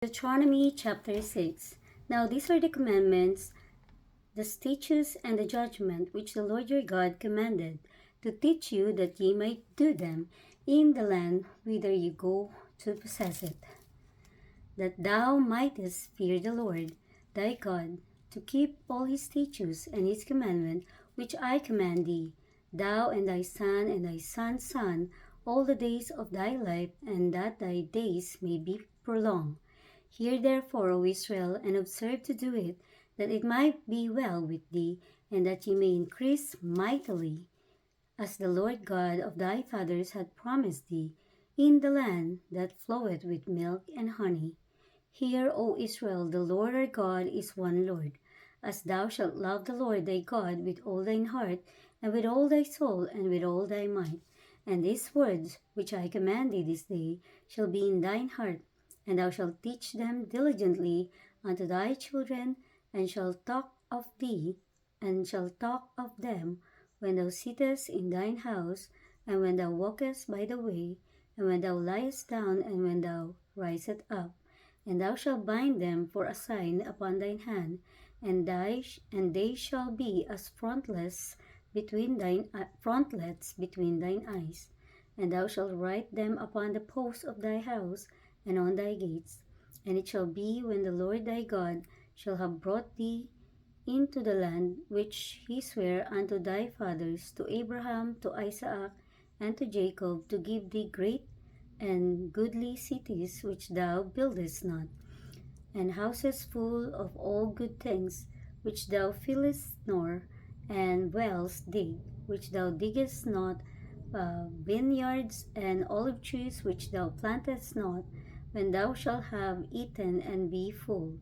Deutronomy chapter 6. Now these are the commandments, the statutes, and the judgment which the Lord your God commanded, to teach you that ye might do them in the land whither ye go to possess it, that thou mightest fear the Lord thy God, to keep all his statutes and his commandment which I command thee, thou and thy son's son, all the days of thy life, and that thy days may be prolonged. Hear therefore, O Israel, and observe to do it, that it might be well with thee, and that ye may increase mightily, as the Lord God of thy fathers hath promised thee, in the land that floweth with milk and honey. Hear, O Israel, the Lord our God is one Lord. As thou shalt love the Lord thy God with all thine heart, and with all thy soul, and with all thy might. And these words which I command thee this day shall be in thine heart, and thou shalt teach them diligently unto thy children, and shalt talk of thee, and shalt talk of them when thou sittest in thine house, and when thou walkest by the way, and when thou liest down, and when thou risest up. And thou shalt bind them for a sign upon thine hand, and they shall be as frontlets between thine eyes. And thou shalt write them upon the posts of thy house and on thy gates. And it shall be, when the Lord thy God shall have brought thee into the land which he sware unto thy fathers, to Abraham, to Isaac, and to Jacob, to give thee great and goodly cities which thou buildest not, and houses full of all good things which thou fillest nor, and wells dig which thou diggest not, vineyards and olive trees which thou plantest not, when thou shalt have eaten and be full.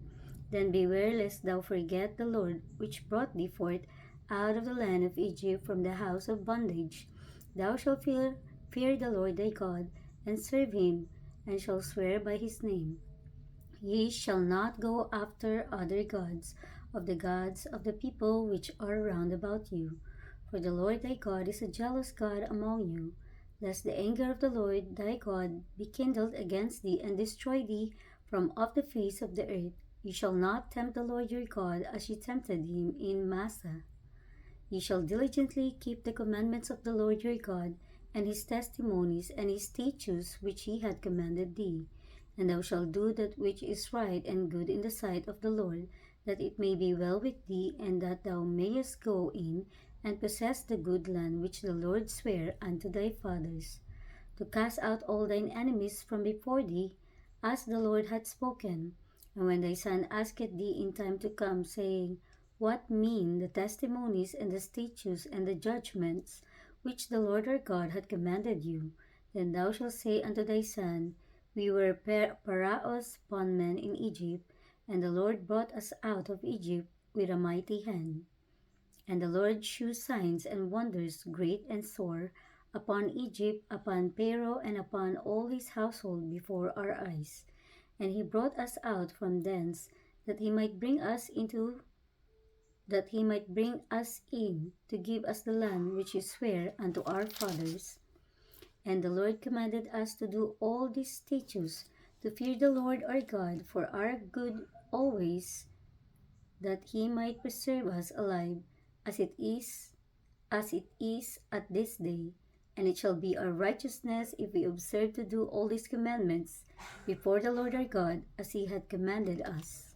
Then beware lest thou forget the Lord which brought thee forth out of the land of Egypt from the house of bondage. Thou shalt fear the Lord thy God, and serve him, and shall swear by his name. Ye shall not go after other gods of the people which are round about you. For the Lord thy God is a jealous God among you, lest the anger of the Lord thy God be kindled against thee, and destroy thee from off the face of the earth. Ye shall not tempt the Lord your God as ye tempted him in Massah. Ye shall diligently keep the commandments of the Lord your God, and his testimonies, and his statutes which he hath commanded thee. And thou shalt do that which is right and good in the sight of the Lord, that it may be well with thee, and that thou mayest go in and possess the good land which the Lord sware unto thy fathers, to cast out all thine enemies from before thee, as the Lord hath spoken. And when thy son asketh thee in time to come, saying, What mean the testimonies and the statutes and the judgments which the Lord our God hath commanded you? Then thou shalt say unto thy son, We were Pharaoh's bondmen in Egypt, and the Lord brought us out of Egypt with a mighty hand. And the Lord shewed signs and wonders great and sore upon Egypt, upon Pharaoh, and upon all his household before our eyes. And he brought us out from thence, that he might bring us in to give us the land which he sware unto our fathers. And the Lord commanded us to do all these statutes, to fear the Lord our God for our good always, that he might preserve us alive, as it is at this day. And it shall be our righteousness if we observe to do all these commandments before the Lord our God, as he hath commanded us.